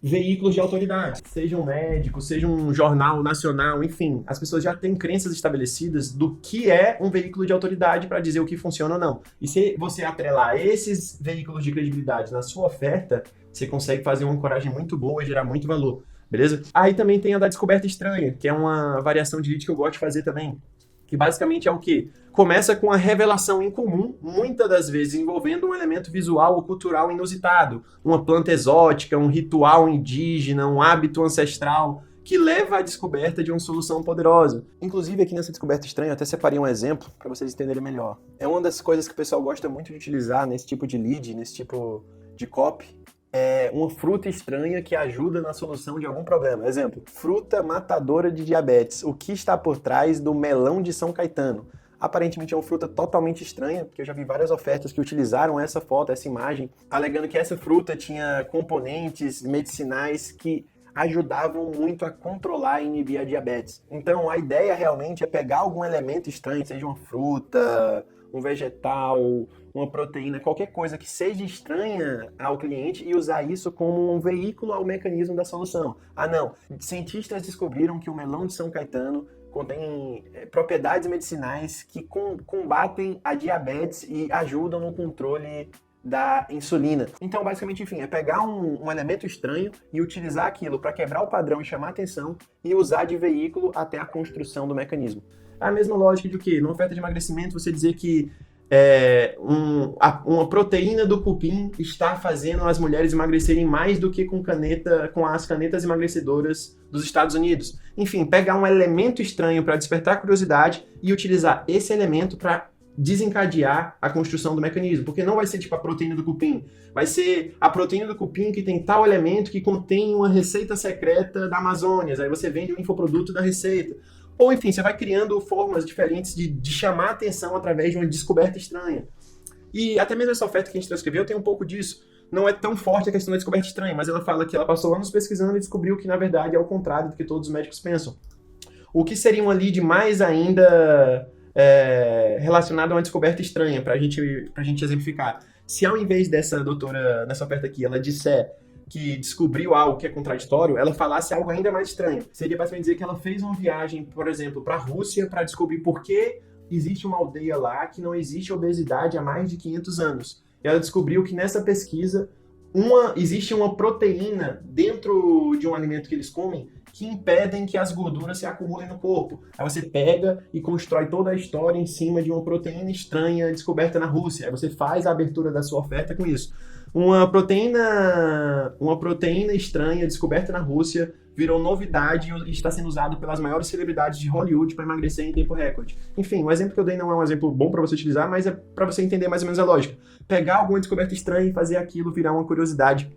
veículos de autoridade. Seja um médico, seja um jornal nacional, enfim, as pessoas já têm crenças estabelecidas do que é um veículo de autoridade para dizer o que funciona ou não. E se você atrelar esses veículos de credibilidade na sua oferta, você consegue fazer uma ancoragem muito boa e gerar muito valor, beleza? Aí também tem a da descoberta estranha, que é uma variação de lead que eu gosto de fazer também, que basicamente é o quê? Começa com a revelação incomum, muitas das vezes envolvendo um elemento visual ou cultural inusitado, uma planta exótica, um ritual indígena, um hábito ancestral, que leva à descoberta de uma solução poderosa. Inclusive, aqui nessa descoberta estranha, eu até separei um exemplo para vocês entenderem melhor. É uma das coisas que o pessoal gosta muito de utilizar nesse tipo de lead, nesse tipo de copy, é uma fruta estranha que ajuda na solução de algum problema. Exemplo, fruta matadora de diabetes. O que está por trás do melão de São Caetano? Aparentemente é uma fruta totalmente estranha, porque eu já vi várias ofertas que utilizaram essa foto, essa imagem, alegando que essa fruta tinha componentes medicinais que ajudavam muito a controlar e inibir a diabetes. Então a ideia realmente é pegar algum elemento estranho, seja uma fruta, um vegetal, uma proteína, qualquer coisa que seja estranha ao cliente e usar isso como um veículo ao mecanismo da solução. Ah, não, cientistas descobriram que o melão de São Caetano contém propriedades medicinais que combatem a diabetes e ajudam no controle da insulina. Então, basicamente, enfim, é pegar um elemento estranho e utilizar aquilo para quebrar o padrão e chamar atenção e usar de veículo até a construção do mecanismo. A mesma lógica de o quê? Numa oferta de emagrecimento, você dizer que uma proteína do cupim está fazendo as mulheres emagrecerem mais do que com as canetas emagrecedoras dos Estados Unidos. Enfim, pegar um elemento estranho para despertar curiosidade e utilizar esse elemento para desencadear a construção do mecanismo, porque não vai ser tipo a proteína do cupim, vai ser a proteína do cupim que tem tal elemento que contém uma receita secreta da Amazônia, aí você vende o infoproduto da receita. Ou enfim, você vai criando formas diferentes de chamar a atenção através de uma descoberta estranha. E até mesmo essa oferta que a gente transcreveu tem um pouco disso. Não é tão forte a questão da descoberta estranha, mas ela fala que ela passou anos pesquisando e descobriu que na verdade é o contrário do que todos os médicos pensam. O que seria uma lead mais ainda relacionada a uma descoberta estranha, pra gente exemplificar. Se ao invés dessa doutora, nessa oferta aqui, ela disser que descobriu algo que é contraditório, ela falasse algo ainda mais estranho. Seria basicamente dizer que ela fez uma viagem, por exemplo, para a Rússia para descobrir por que existe uma aldeia lá que não existe obesidade há mais de 500 anos. E ela descobriu que nessa pesquisa existe uma proteína dentro de um alimento que eles comem que impedem que as gorduras se acumulem no corpo. Aí você pega e constrói toda a história em cima de uma proteína estranha descoberta na Rússia. Aí você faz a abertura da sua oferta com isso. Uma proteína estranha descoberta na Rússia virou novidade e está sendo usado pelas maiores celebridades de Hollywood para emagrecer em tempo recorde. Enfim, o exemplo que eu dei não é um exemplo bom para você utilizar, mas é para você entender mais ou menos a lógica. Pegar alguma descoberta estranha e fazer aquilo virar uma curiosidade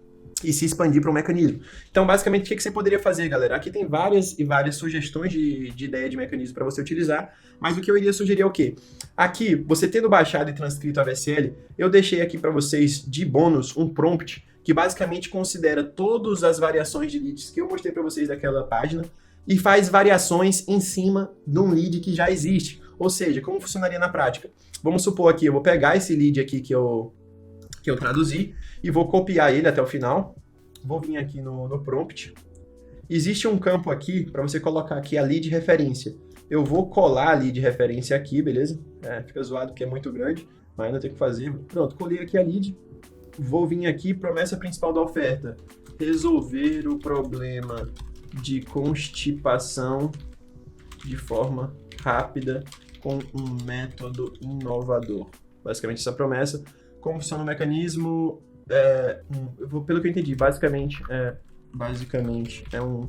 e se expandir para um mecanismo. Então, basicamente, o que você poderia fazer, galera? Aqui tem várias e várias sugestões de ideia de mecanismo para você utilizar, mas o que eu iria sugerir é o quê? Aqui, você tendo baixado e transcrito a VSL, eu deixei aqui para vocês de bônus um prompt que basicamente considera todas as variações de leads que eu mostrei para vocês daquela página e faz variações em cima de um lead que já existe. Ou seja, como funcionaria na prática? Vamos supor aqui, eu vou pegar esse lead aqui que eu traduzi e vou copiar ele até o final. Vou vir aqui no prompt. Existe um campo aqui para você colocar aqui a lead referência. Eu vou colar a lead referência aqui, beleza? Fica zoado porque é muito grande, mas ainda tem que fazer. Pronto, colei aqui a lead. vou vir aqui, promessa principal da oferta, resolver o problema de constipação de forma rápida com um método inovador. Basicamente essa promessa. Como funciona o mecanismo? Pelo que eu entendi, basicamente é um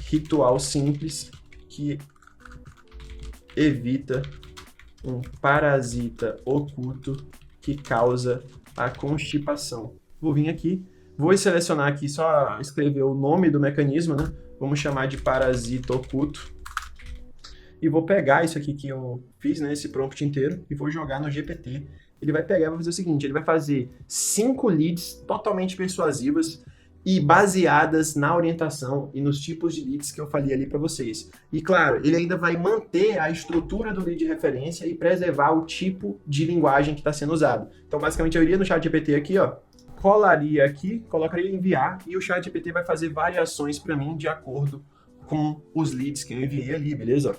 ritual simples que evita um parasita oculto que causa a constipação. Vou vir aqui, vou selecionar aqui, só escrever o nome do mecanismo, né? Vamos chamar de parasita oculto. E vou pegar isso aqui que eu fiz, né, esse prompt inteiro, e vou jogar no GPT. Ele vai pegar e vai fazer o seguinte, ele vai fazer 5 leads totalmente persuasivas e baseadas na orientação e nos tipos de leads que eu falei ali para vocês. E claro, ele ainda vai manter a estrutura do lead de referência e preservar o tipo de linguagem que está sendo usado. Então, basicamente, eu iria no ChatGPT aqui, ó, colaria aqui, colocaria enviar, e o ChatGPT vai fazer variações para mim de acordo com os leads que eu enviei ali, beleza?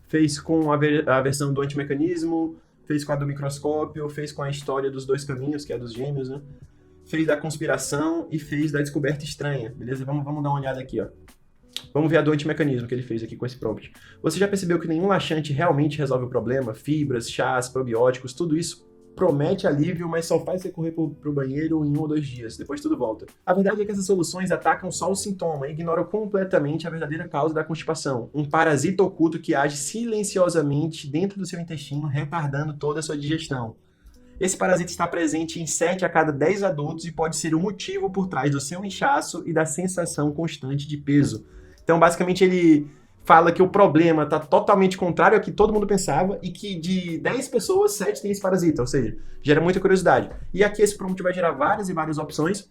Fez com a versão do antimecanismo, fez com a do microscópio, fez com a história dos 2 caminhos, que é a dos gêmeos, né? Fez da conspiração e fez da descoberta estranha, beleza? Vamos dar uma olhada aqui, ó. Vamos ver a do antimecanismo que ele fez aqui com esse prompt. Você já percebeu que nenhum laxante realmente resolve o problema? Fibras, chás, probióticos, tudo isso promete alívio, mas só faz você correr pro banheiro em 1 ou 2 dias, depois tudo volta. A verdade é que essas soluções atacam só o sintoma e ignoram completamente a verdadeira causa da constipação, um parasita oculto que age silenciosamente dentro do seu intestino, retardando toda a sua digestão. Esse parasita está presente em 7 a cada 10 adultos e pode ser o motivo por trás do seu inchaço e da sensação constante de peso. Então, basicamente, ele fala que o problema está totalmente contrário ao que todo mundo pensava e que de 10 pessoas, 7 têm esse parasita, ou seja, gera muita curiosidade. E aqui esse prompt vai gerar várias e várias opções.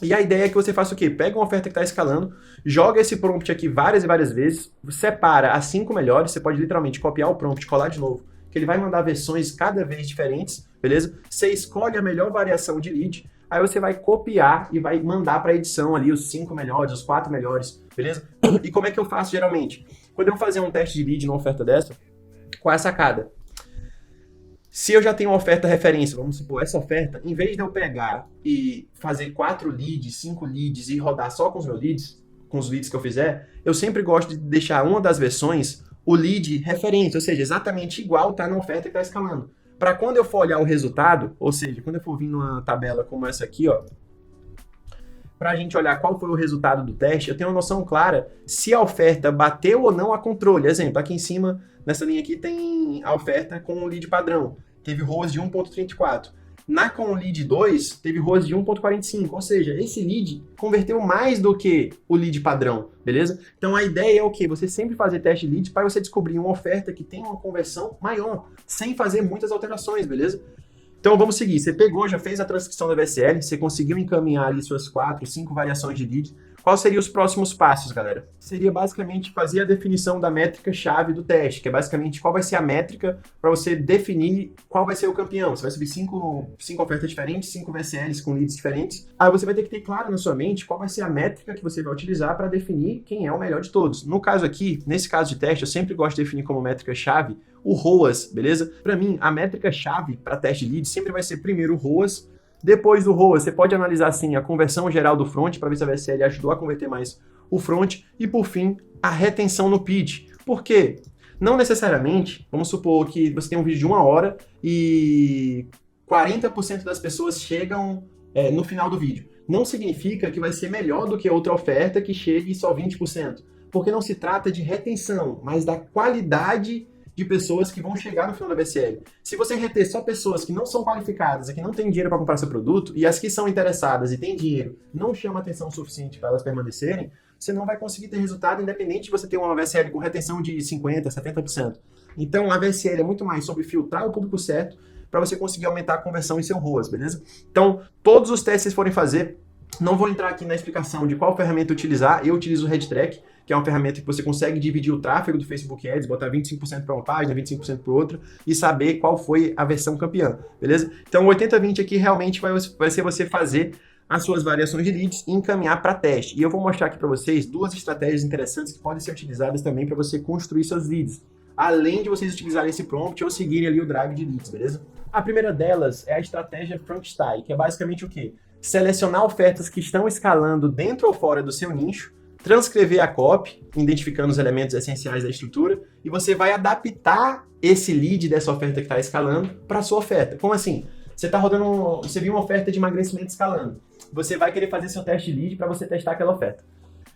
E a ideia é que você faça o quê? Pega uma oferta que está escalando, joga esse prompt aqui várias e várias vezes, separa as 5 melhores, você pode literalmente copiar o prompt, colar de novo, que ele vai mandar versões cada vez diferentes, beleza? Você escolhe a melhor variação de lead, aí você vai copiar e vai mandar para a edição ali os 5 melhores, os 4 melhores, beleza? E como é que eu faço geralmente? Quando eu fazer um teste de lead numa oferta dessa, qual é a sacada? Se eu já tenho uma oferta referência, vamos supor, essa oferta, em vez de eu pegar e fazer 4 leads, 5 leads e rodar só com os meus leads, com os leads que eu fizer, eu sempre gosto de deixar uma das versões o lead referente, ou seja, exatamente igual tá na oferta que está escalando. Para quando eu for olhar o resultado, ou seja, quando eu for vir numa tabela como essa aqui, ó, para a gente olhar qual foi o resultado do teste, eu tenho uma noção clara se a oferta bateu ou não a controle. Exemplo, aqui em cima, nessa linha aqui, tem a oferta com o lead padrão. Teve ROAS de 1.34. Na com o lead 2, teve ROAS de 1.45. Ou seja, esse lead converteu mais do que o lead padrão, beleza? Então a ideia é o quê? Você sempre fazer teste de lead para você descobrir uma oferta que tem uma conversão maior, sem fazer muitas alterações, beleza? Então vamos seguir, você pegou, já fez a transcrição da VSL, você conseguiu encaminhar ali suas 4, 5 variações de lead. Quais seriam os próximos passos, galera? Seria basicamente fazer a definição da métrica-chave do teste, que é basicamente qual vai ser a métrica para você definir qual vai ser o campeão. Você vai subir 5 ofertas diferentes, 5 VSLs com leads diferentes. Aí você vai ter que ter claro na sua mente qual vai ser a métrica que você vai utilizar para definir quem é o melhor de todos. No caso aqui, nesse caso de teste, eu sempre gosto de definir como métrica-chave o ROAS, beleza? Para mim, a métrica-chave para teste de lead sempre vai ser primeiro o ROAS. Depois do ROAS, você pode analisar assim a conversão geral do front para ver se a VSL ajudou a converter mais o front. E por fim, a retenção no pitch. Por quê? Não necessariamente, vamos supor que você tem um vídeo de 1 hora e 40% das pessoas chegam no final do vídeo. Não significa que vai ser melhor do que outra oferta que chegue só 20%. Porque não se trata de retenção, mas da qualidade de pessoas que vão chegar no final da VSL. Se você reter só pessoas que não são qualificadas e que não têm dinheiro para comprar seu produto, e as que são interessadas e têm dinheiro não chama atenção suficiente para elas permanecerem, você não vai conseguir ter resultado independente de você ter uma VSL com retenção de 50%, 70%. Então a VSL é muito mais sobre filtrar o público certo para você conseguir aumentar a conversão em seu ROAS, beleza? Então, todos os testes que vocês forem fazer, não vou entrar aqui na explicação de qual ferramenta utilizar, eu utilizo o RedTrack, que é uma ferramenta que você consegue dividir o tráfego do Facebook Ads, botar 25% para uma página, 25% para outra e saber qual foi a versão campeã, beleza? Então o 80-20 aqui realmente vai ser você fazer as suas variações de leads e encaminhar para teste. E eu vou mostrar aqui para vocês 2 estratégias interessantes que podem ser utilizadas também para você construir seus leads, além de vocês utilizarem esse prompt ou seguirem ali o drive de leads, beleza? A primeira delas é a estratégia Frankenstein, que é basicamente o quê? Selecionar ofertas que estão escalando dentro ou fora do seu nicho, transcrever a copy, identificando os elementos essenciais da estrutura, e você vai adaptar esse lead dessa oferta que está escalando para a sua oferta. Como assim? Você está rodando, você viu uma oferta de emagrecimento escalando. Você vai querer fazer seu teste de lead para você testar aquela oferta.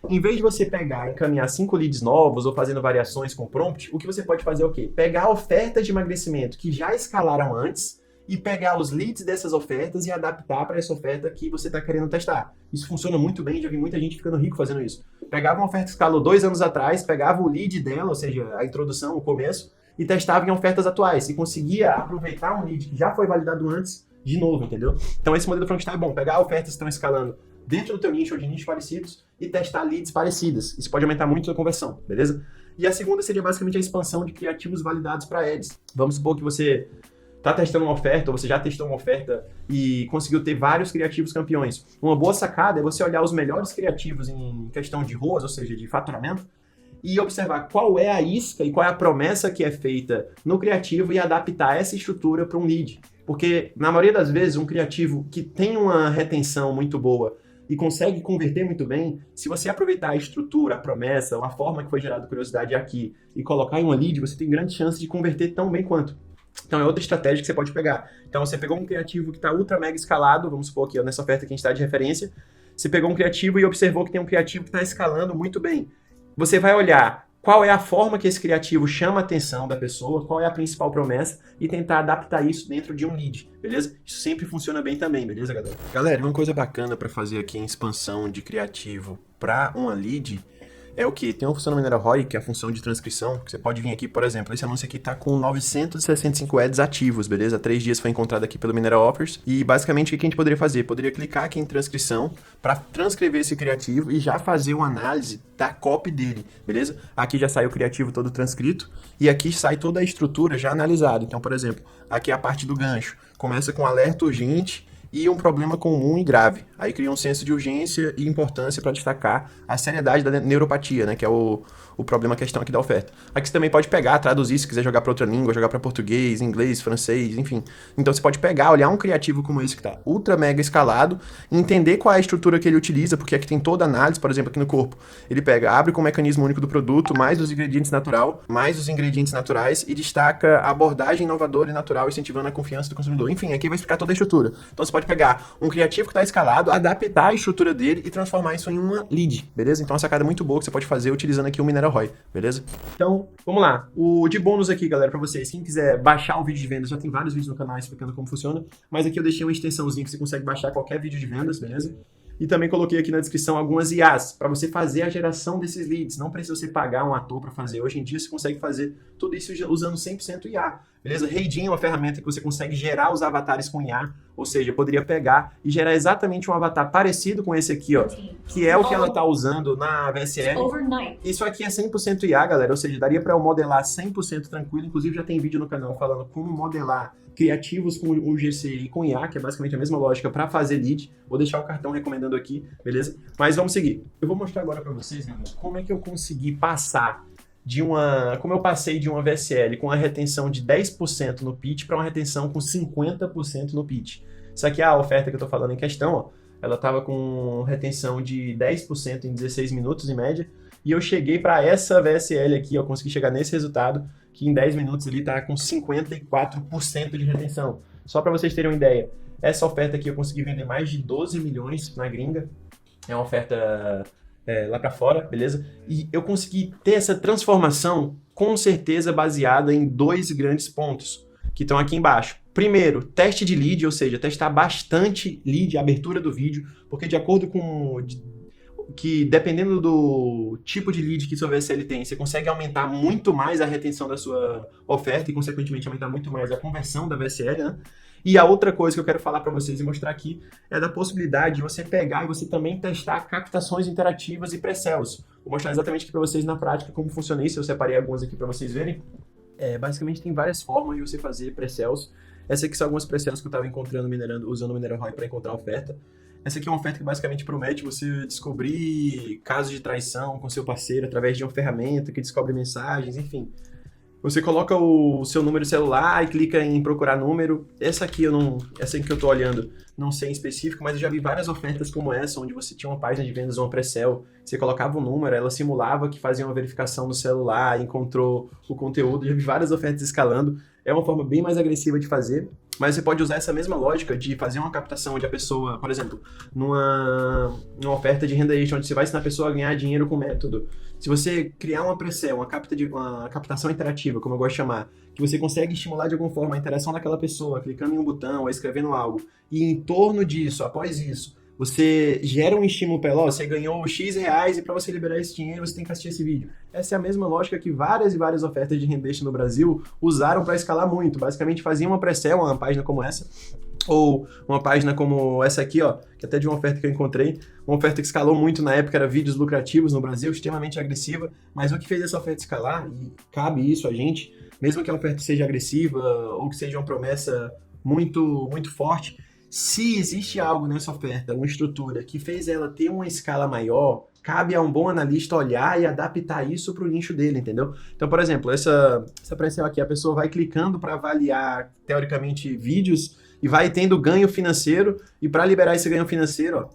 Em vez de você pegar e encaminhar 5 leads novos ou fazendo variações com prompt, o que você pode fazer é o quê? Pegar ofertas de emagrecimento que já escalaram antes e pegar os leads dessas ofertas e adaptar para essa oferta que você está querendo testar. Isso funciona muito bem, já vi muita gente ficando rico fazendo isso. Pegava uma oferta que escalou 2 anos atrás, pegava o lead dela, ou seja, a introdução, o começo, e testava em ofertas atuais. E conseguia aproveitar um lead que já foi validado antes de novo, entendeu? Então esse modelo Frankenstein é bom, pegar ofertas que estão escalando dentro do teu nicho ou de nichos parecidos e testar leads parecidas. Isso pode aumentar muito a conversão, beleza? E a segunda seria basicamente a expansão de criativos validados para ads. Vamos supor que você está testando uma oferta, ou você já testou uma oferta e conseguiu ter vários criativos campeões. Uma boa sacada é você olhar os melhores criativos em questão de ROAS, ou seja, de faturamento, e observar qual é a isca e qual é a promessa que é feita no criativo e adaptar essa estrutura para um lead. Porque, na maioria das vezes, um criativo que tem uma retenção muito boa e consegue converter muito bem, se você aproveitar a estrutura, a promessa, a forma que foi gerada curiosidade aqui e colocar em uma lead, você tem grande chance de converter tão bem quanto. Então é outra estratégia que você pode pegar. Então você pegou um criativo que está ultra mega escalado, vamos supor aqui nessa oferta que a gente está de referência, você pegou um criativo e observou que tem um criativo que está escalando muito bem. Você vai olhar qual é a forma que esse criativo chama a atenção da pessoa, qual é a principal promessa e tentar adaptar isso dentro de um lead, beleza? Isso sempre funciona bem também, beleza, galera? Galera, uma coisa bacana para fazer aqui em expansão de criativo para uma lead é o que? Tem uma função no Mineral ROI, que é a função de transcrição, que você pode vir aqui, por exemplo, esse anúncio aqui tá com 965 ads ativos, beleza? 3 dias foi encontrado aqui pelo Mineral Offers, e basicamente o que a gente poderia fazer? Poderia clicar aqui em transcrição para transcrever esse criativo e já fazer uma análise da copy dele, beleza? Aqui já sai o criativo todo transcrito, e aqui sai toda a estrutura já analisada. Então, por exemplo, aqui é a parte do gancho, começa com alerta urgente, e um problema comum e grave. Aí cria um senso de urgência e importância para destacar a seriedade da neuropatia, né, que é o problema, a questão aqui da oferta. Aqui você também pode pegar, traduzir, se quiser jogar para outra língua, jogar para português, inglês, francês, enfim. Então você pode pegar, olhar um criativo como esse que está ultra mega escalado, entender qual é a estrutura que ele utiliza, porque aqui tem toda a análise, por exemplo, aqui no corpo. Ele pega, abre com o mecanismo único do produto, mais os ingredientes naturais e destaca a abordagem inovadora e natural, incentivando a confiança do consumidor. Enfim, aqui vai explicar toda a estrutura. Então você pode pegar um criativo que está escalado, adaptar a estrutura dele e transformar isso em uma lead, beleza? Então é uma sacada muito boa que você pode fazer utilizando aqui o Mineral ROI, beleza? Então, vamos lá. O de bônus aqui, galera, para vocês. Quem quiser baixar o vídeo de vendas, já tem vários vídeos no canal explicando como funciona, mas aqui eu deixei uma extensãozinha que você consegue baixar qualquer vídeo de vendas, beleza? E também coloquei aqui na descrição algumas IAs para você fazer a geração desses leads. Não precisa você pagar um ator para fazer. Hoje em dia você consegue fazer tudo isso usando 100% IA. Beleza? Heidin é uma ferramenta que você consegue gerar os avatares com IA. Ou seja, poderia pegar e gerar exatamente um avatar parecido com esse aqui, ó, que é o que ela está usando na VSL. Isso aqui é 100% IA, galera. Ou seja, daria para eu modelar 100% tranquilo. Inclusive já tem vídeo no canal falando como modelar criativos com o GC e com IA, que é basicamente a mesma lógica para fazer lead. Vou deixar o cartão recomendando aqui, beleza? Mas vamos seguir. Eu vou mostrar agora para vocês, meu amor, como é que eu consegui passar como eu passei de uma VSL com a retenção de 10% no pitch para uma retenção com 50% no pitch. Isso aqui é a oferta que eu tô falando em questão, ó. Ela estava com retenção de 10% em 16 minutos em média, e eu cheguei para essa VSL aqui, eu consegui chegar nesse resultado, que em 10 minutos ele está com 54% de retenção. Só para vocês terem uma ideia, essa oferta aqui eu consegui vender mais de 12 milhões na gringa, é uma oferta lá para fora, beleza? E eu consegui ter essa transformação com certeza baseada em 2 grandes pontos, que estão aqui embaixo. Primeiro, teste de lead, ou seja, testar bastante lead, a abertura do vídeo, porque de acordo com que dependendo do tipo de lead que sua VSL tem, você consegue aumentar muito mais a retenção da sua oferta e, consequentemente, aumentar muito mais a conversão da VSL, né? E a outra coisa que eu quero falar para vocês e mostrar aqui é da possibilidade de você pegar e você também testar captações interativas e pré-sales. Vou mostrar exatamente aqui para vocês na prática como funciona isso. Eu separei algumas aqui para vocês verem. Basicamente tem várias formas de você fazer pré-sales. Essas aqui são algumas pré-sales que eu estava encontrando usando o Mineral ROI para encontrar oferta. Essa aqui é uma oferta que basicamente promete você descobrir casos de traição com seu parceiro através de uma ferramenta que descobre mensagens, enfim. Você coloca o seu número de celular e clica em procurar número. Essa aqui que eu tô olhando, não sei em específico, mas eu já vi várias ofertas como essa, onde você tinha uma página de vendas, uma pré-sell, você colocava um número, ela simulava que fazia uma verificação no celular, encontrou o conteúdo, já vi várias ofertas escalando. É uma forma bem mais agressiva de fazer, mas você pode usar essa mesma lógica de fazer uma captação onde a pessoa, por exemplo, numa oferta de renda extra, onde você vai ensinar a pessoa a ganhar dinheiro com método. Se você criar uma pré-sell, uma captação interativa, como eu gosto de chamar, que você consegue estimular de alguma forma a interação daquela pessoa, clicando em um botão ou escrevendo algo, e em torno disso, após isso, você gera um estímulo para ela, ó, você ganhou X reais e para você liberar esse dinheiro você tem que assistir esse vídeo. Essa é a mesma lógica que várias e várias ofertas de renda extra no Brasil usaram para escalar muito. Basicamente faziam uma pré-sell, uma página como essa, ou uma página como essa aqui, ó, que até de uma oferta que eu encontrei, uma oferta que escalou muito na época, era vídeos lucrativos no Brasil, extremamente agressiva, mas o que fez essa oferta escalar, e cabe isso a gente, mesmo que a oferta seja agressiva ou que seja uma promessa muito, muito forte, se existe algo nessa oferta, uma estrutura que fez ela ter uma escala maior, cabe a um bom analista olhar e adaptar isso para o nicho dele, entendeu? Então, por exemplo, essa pré-sell aqui, a pessoa vai clicando para avaliar, teoricamente, vídeos e vai tendo ganho financeiro, e para liberar esse ganho financeiro,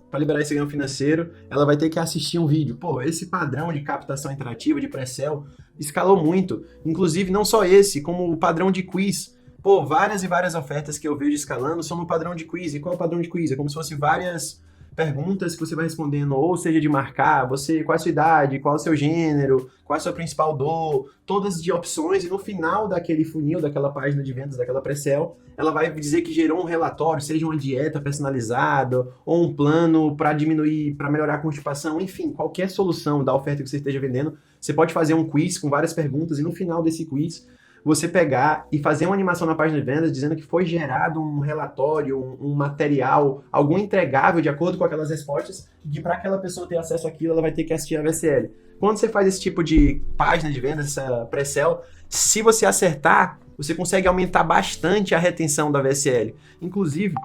ela vai ter que assistir um vídeo. Pô, esse padrão de captação interativa, de pré-sell, escalou muito. Inclusive, não só esse, como o padrão de quiz. Pô, várias e várias ofertas que eu vejo escalando são no padrão de quiz. E qual é o padrão de quiz? É como se fosse várias perguntas que você vai respondendo, ou seja, de marcar, qual é a sua idade, qual é o seu gênero, qual é a sua principal dor, todas de opções, e no final daquele funil, daquela página de vendas, daquela pré-sell, ela vai dizer que gerou um relatório, seja uma dieta personalizada, ou um plano para diminuir, para melhorar a constipação, enfim, qualquer solução da oferta que você esteja vendendo, você pode fazer um quiz com várias perguntas, e no final desse quiz, você pegar e fazer uma animação na página de vendas dizendo que foi gerado um relatório, um material, algum entregável de acordo com aquelas respostas, e que para aquela pessoa ter acesso àquilo, ela vai ter que assistir a VSL. Quando você faz esse tipo de página de vendas, essa pré-sell, se você acertar, você consegue aumentar bastante a retenção da VSL. Inclusive,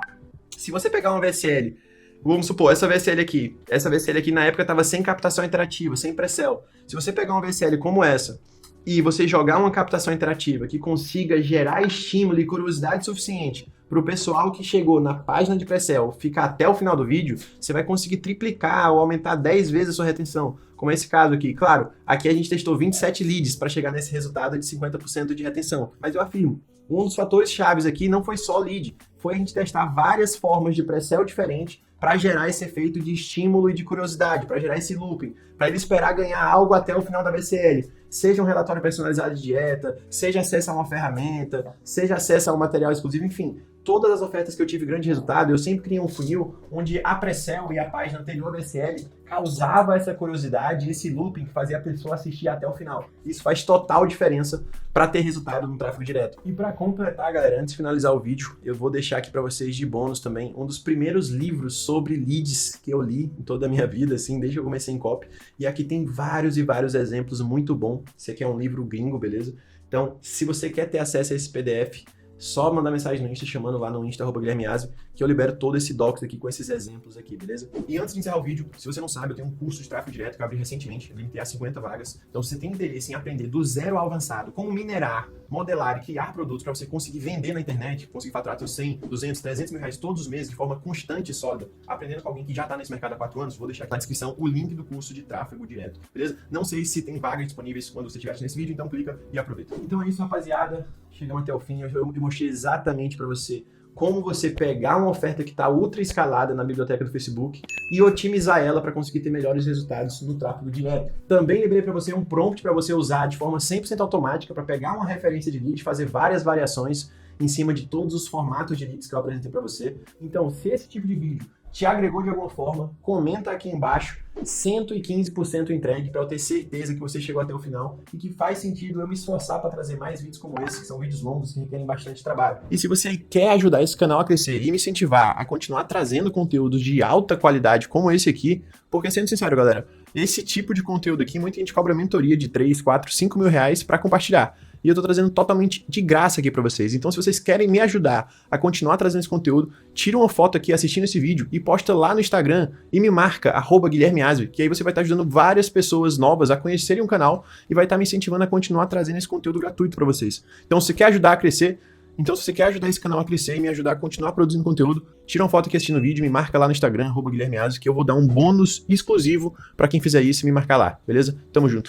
se você pegar uma VSL, vamos supor, essa VSL aqui na época estava sem captação interativa, sem pré-sell. Se você pegar uma VSL como essa, e você jogar uma captação interativa que consiga gerar estímulo e curiosidade suficiente para o pessoal que chegou na página de pré-sell ficar até o final do vídeo, você vai conseguir triplicar ou aumentar 10 vezes a sua retenção. Como esse caso aqui. Claro, aqui a gente testou 27 leads para chegar nesse resultado de 50% de retenção. Mas eu afirmo, um dos fatores chaves aqui não foi só lead, foi a gente testar várias formas de pré-sell diferentes para gerar esse efeito de estímulo e de curiosidade, para gerar esse looping, para ele esperar ganhar algo até o final da VSL. Seja um relatório personalizado de dieta, seja acesso a uma ferramenta, seja acesso a um material exclusivo, enfim. Todas as ofertas que eu tive grande resultado, eu sempre criei um funil onde a pré-sell e a página anterior à VSL causava essa curiosidade, esse looping que fazia a pessoa assistir até o final. Isso faz total diferença para ter resultado no tráfego direto. E para completar, galera, antes de finalizar o vídeo, eu vou deixar aqui para vocês de bônus também um dos primeiros livros sobre leads que eu li em toda a minha vida, assim, desde que eu comecei em copy. E aqui tem vários e vários exemplos muito bons. Esse aqui é um livro gringo, beleza? Então, se você quer ter acesso a esse PDF, só mandar mensagem no Insta, chamando lá no Insta, @GuilhermeAsio, que eu libero todo esse docs aqui com esses exemplos aqui, beleza? E antes de encerrar o vídeo, se você não sabe, eu tenho um curso de tráfego direto que eu abri recentemente, eu limitei a 50 vagas. Então, se você tem interesse em aprender do zero ao avançado, como minerar, modelar e criar produtos para você conseguir vender na internet, conseguir faturar seus 100, 200, 300 mil reais todos os meses de forma constante e sólida, aprendendo com alguém que já está nesse mercado há 4 anos, vou deixar aqui na descrição o link do curso de tráfego direto, beleza? Não sei se tem vagas disponíveis quando você estiver nesse vídeo, então clica e aproveita. Então é isso, rapaziada. Chegamos até o fim, eu mostrei exatamente para você como você pegar uma oferta que está ultra escalada na biblioteca do Facebook e otimizar ela para conseguir ter melhores resultados no tráfego direto. Também liberei para você um prompt para você usar de forma 100% automática para pegar uma referência de lead, fazer várias variações em cima de todos os formatos de leads que eu apresentei para você. Então, se esse tipo de vídeo te agregou de alguma forma, comenta aqui embaixo, 115% entregue, para eu ter certeza que você chegou até o final e que faz sentido eu me esforçar para trazer mais vídeos como esse, que são vídeos longos que requerem bastante trabalho. E se você quer ajudar esse canal a crescer e me incentivar a continuar trazendo conteúdos de alta qualidade como esse aqui, porque sendo sincero, galera, esse tipo de conteúdo aqui, muita gente cobra mentoria de 3, 4, 5 mil reais para compartilhar. e eu tô trazendo totalmente de graça aqui pra vocês. Então, se vocês querem me ajudar a continuar trazendo esse conteúdo, tira uma foto aqui assistindo esse vídeo e posta lá no Instagram e me marca, @GuilhermeAsvi, que aí você vai estar ajudando várias pessoas novas a conhecerem o canal e vai estar me incentivando a continuar trazendo esse conteúdo gratuito pra vocês. Então, se você quer ajudar a crescer, Então, se você quer ajudar esse canal a crescer e me ajudar a continuar produzindo conteúdo, tira uma foto aqui assistindo o vídeo, me marca lá no Instagram, @GuilhermeAsvi, que eu vou dar um bônus exclusivo pra quem fizer isso e me marcar lá, beleza? Tamo junto.